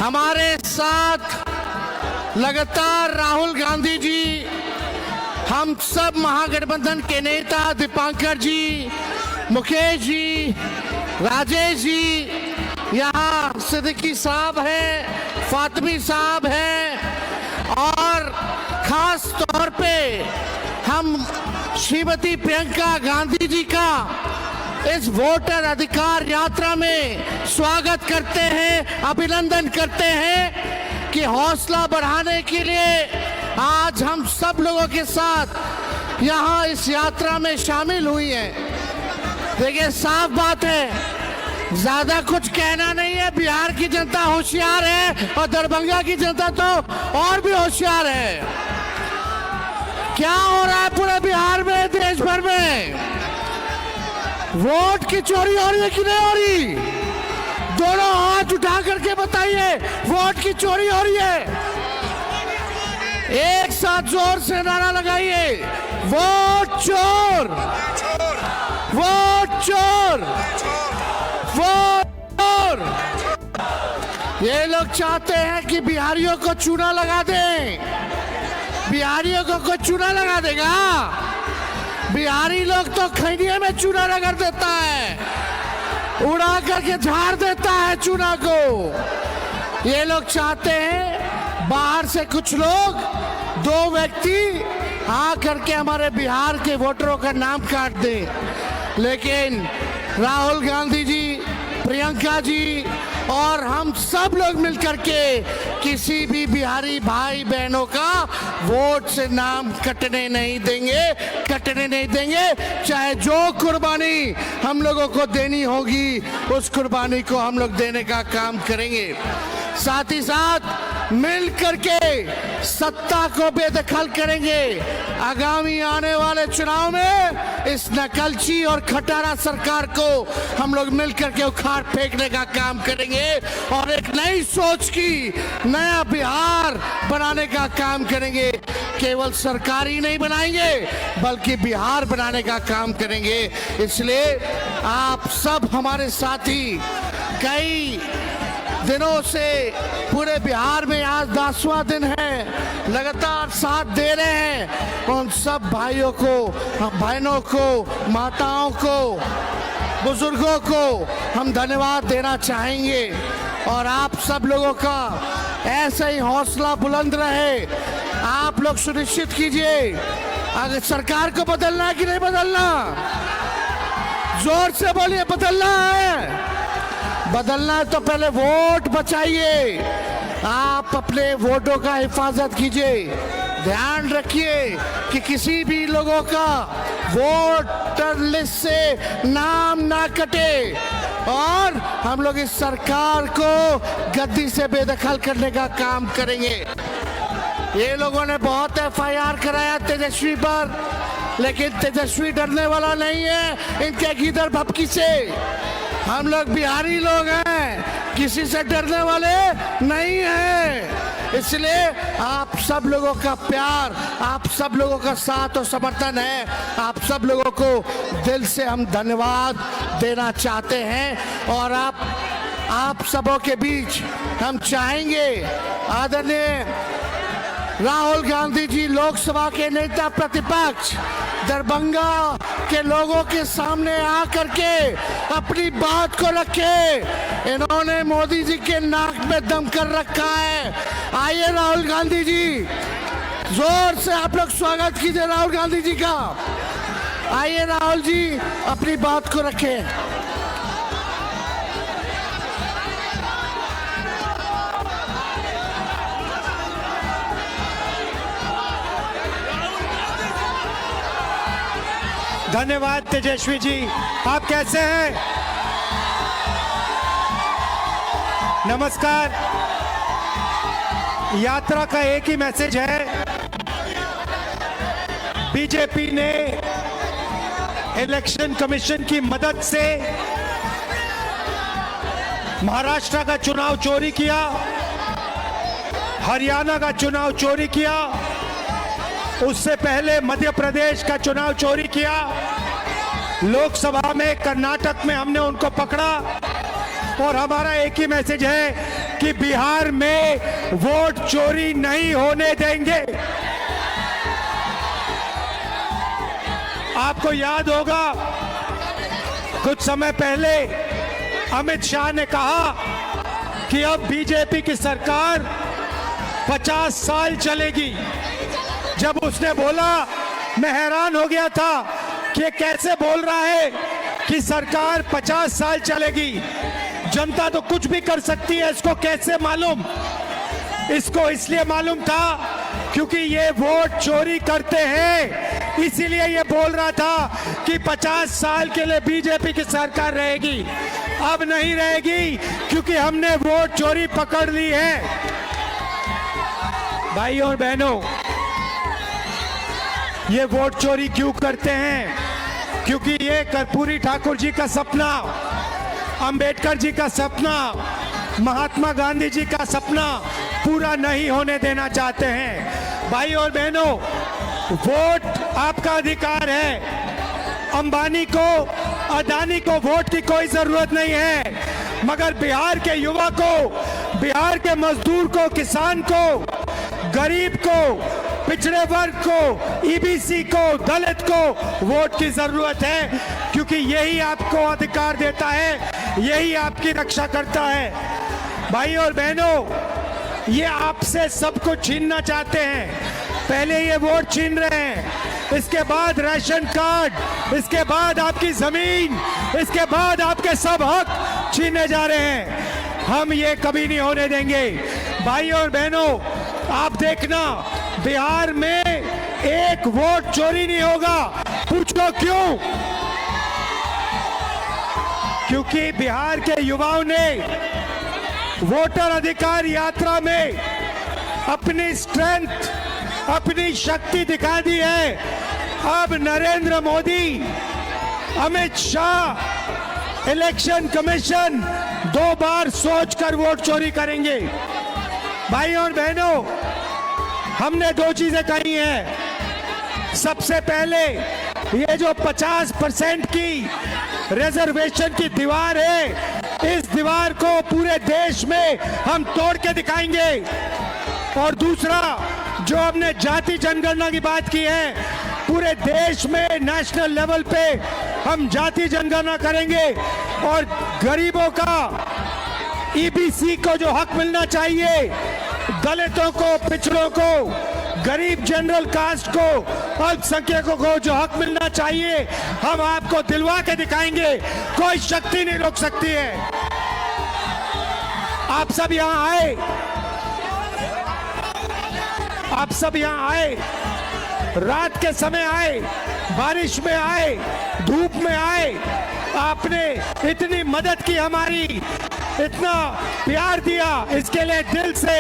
हमारे साथ लगातार राहुल गांधी जी, हम सब महागठबंधन के नेता दीपांकर जी, मुकेश जी, राजेश जी, यहाँ सिद्दीकी साहब हैं, फातिमी साहब हैं और खास तौर पे हम श्रीमती प्रियंका गांधी जी का इस वोटर अधिकार यात्रा में स्वागत करते हैं, अभिनंदन करते हैं कि हौसला बढ़ाने के लिए आज हम सब लोगों के साथ यहाँ इस यात्रा में शामिल हुई हैं। देखिए, साफ बात है, ज्यादा कुछ कहना नहीं है। बिहार की जनता होशियार है और दरभंगा की जनता तो और भी होशियार है। क्या हो रहा है पूरे बिहार में, देश भर में? वोट की चोरी हो रही है कि नहीं हो रही? दोनों हाथ उठा करके बताइए, वोट की चोरी हो रही है? एक साथ जोर से नारा लगाइए, वोट चोर, वोट चोर, वोट चोर। ये लोग चाहते हैं कि बिहारियों को चूना लगा दें। बिहारियों को कोई चूना लगा देगा? बिहारी लोग तो खैनिया में चूना रगड़ देता है, उड़ा करके झाड़ देता है चूना को। ये लोग चाहते हैं बाहर से कुछ लोग, दो व्यक्ति आ करके हमारे बिहार के वोटरों का नाम काट दें। लेकिन राहुल गांधी जी, प्रियंका जी और हम सब लोग मिलकर के किसी भी बिहारी भाई बहनों का वोट से नाम कटने नहीं देंगे, कटने नहीं देंगे। चाहे जो कुर्बानी हम लोगों को देनी होगी, उस कुर्बानी को हम लोग देने का काम करेंगे। साथ ही साथ मिल करके सत्ता को बेदखल करेंगे। आगामी आने वाले चुनाव में इस नकलची और खटारा सरकार को हम लोग मिल करके उखाड़ फेंकने का काम करेंगे और एक नई सोच की, नया बिहार बनाने का काम करेंगे। केवल सरकार ही नहीं बनाएंगे, बल्कि बिहार बनाने का काम करेंगे। इसलिए आप सब हमारे साथी कई दिनों से पूरे बिहार में आज 10वां दिन है, लगातार साथ दे रहे हैं। उन सब भाइयों को, बहनों को, माताओं को, बुजुर्गों को हम धन्यवाद देना चाहेंगे। और आप सब लोगों का ऐसे ही हौसला बुलंद रहे। आप लोग सुनिश्चित कीजिए, अगर सरकार को बदलना है कि नहीं बदलना? जोर से बोलिए, बदलना है। बदलना है तो पहले वोट बचाइए। आप अपने वोटों का हिफाजत कीजिए। ध्यान रखिए कि किसी भी लोगों का वोटर लिस्ट से नाम ना कटे और हम लोग इस सरकार को गद्दी से बेदखल करने का काम करेंगे। ये लोगों ने बहुत FIR कराया तेजस्वी पर, लेकिन तेजस्वी डरने वाला नहीं है इनके गीदड़ भपकी से। हम लोग बिहारी लोग हैं, किसी से डरने वाले नहीं हैं। इसलिए आप सब लोगों का प्यार, आप सब लोगों का साथ और समर्थन है। आप सब लोगों को दिल से हम धन्यवाद देना चाहते हैं। और आप सबों के बीच हम चाहेंगे, आदरणीय राहुल गांधी जी, लोकसभा के नेता प्रतिपक्ष, दरभंगा के लोगों के सामने आकर के अपनी बात को रखे। इन्होंने मोदी जी के नाक में दम कर रखा है। आइए राहुल गांधी जी, जोर से आप लोग स्वागत कीजिए राहुल गांधी जी का। आइए राहुल जी, अपनी बात को रखें। धन्यवाद तेजस्वी जी, आप कैसे हैं? नमस्कार। यात्रा का एक ही मैसेज है, बीजेपी ने इलेक्शन कमीशन की मदद से महाराष्ट्र का चुनाव चोरी किया, हरियाणा का चुनाव चोरी किया, उससे पहले मध्य प्रदेश का चुनाव चोरी किया, लोकसभा में कर्नाटक में हमने उनको पकड़ा। और हमारा एक ही मैसेज है, कि बिहार में वोट चोरी नहीं होने देंगे। आपको याद होगा कुछ समय पहले अमित शाह ने कहा कि अब बीजेपी की सरकार 50 साल चलेगी। जब उसने बोला, मैं हैरान हो गया था कि ये कैसे बोल रहा है कि सरकार 50 साल चलेगी। जनता तो कुछ भी कर सकती है, इसको कैसे मालूम? इसको इसलिए मालूम था क्योंकि ये वोट चोरी करते हैं, इसीलिए ये बोल रहा था कि 50 साल के लिए बीजेपी की सरकार रहेगी। अब नहीं रहेगी क्योंकि हमने वोट चोरी पकड़ ली है। भाइयों और बहनों, ये वोट चोरी क्यों करते हैं? क्योंकि ये कर्पूरी ठाकुर जी का सपना, अंबेडकर जी का सपना, महात्मा गांधी जी का सपना पूरा नहीं होने देना चाहते हैं। भाई और बहनों, वोट आपका अधिकार है। अंबानी को, अदानी को वोट की कोई जरूरत नहीं है, मगर बिहार के युवा को, बिहार के मजदूर को, किसान को, गरीब को, पिछड़े वर्ग को, ईबीसी को, दलित को वोट की जरूरत है, क्योंकि यही आपको अधिकार देता है, यही आपकी रक्षा करता है। भाई और बहनों, ये आपसे सब कुछ छीनना चाहते हैं। पहले ये वोट छीन रहे हैं, इसके बाद राशन कार्ड, इसके बाद आपकी जमीन, इसके बाद आपके सब हक छीने जा रहे हैं। हम ये कभी नहीं होने देंगे। भाई और बहनों, आप देखना, बिहार में एक वोट चोरी नहीं होगा। पूछो क्यों? क्योंकि बिहार के युवाओं ने वोटर अधिकार यात्रा में अपनी स्ट्रेंथ, अपनी शक्ति दिखा दी है। अब नरेंद्र मोदी, अमित शाह, इलेक्शन कमीशन 2 बार सोचकर वोट चोरी करेंगे। भाई और बहनों, हमने 2 चीजें कही हैं। सबसे पहले, ये जो 50% की रिजर्वेशन की दीवार है, इस दीवार को पूरे देश में हम तोड़ के दिखाएंगे। और दूसरा, जो हमने जाति जनगणना की बात की है, पूरे देश में नेशनल लेवल पे हम जाति जनगणना करेंगे और गरीबों का, ईबीसी को जो हक मिलना चाहिए, दलितों को, पिछड़ों को, गरीब जनरल कास्ट को, अल्पसंख्यकों को जो हक मिलना चाहिए, हम आपको दिलवा के दिखाएंगे। कोई शक्ति नहीं रोक सकती है। आप सब यहां आए, आप सब यहां आए, रात के समय आए, बारिश में आए, धूप में आए, आपने इतनी मदद की हमारी, इतना प्यार दिया, इसके लिए दिल से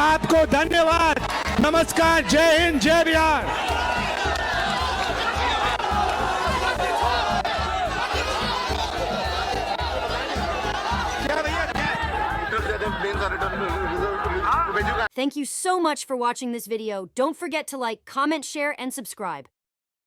आपको धन्यवाद। नमस्कार, जय हिंद, जय Bihar. Thank you so much for watching this video. Don't forget to like, comment, share, and subscribe.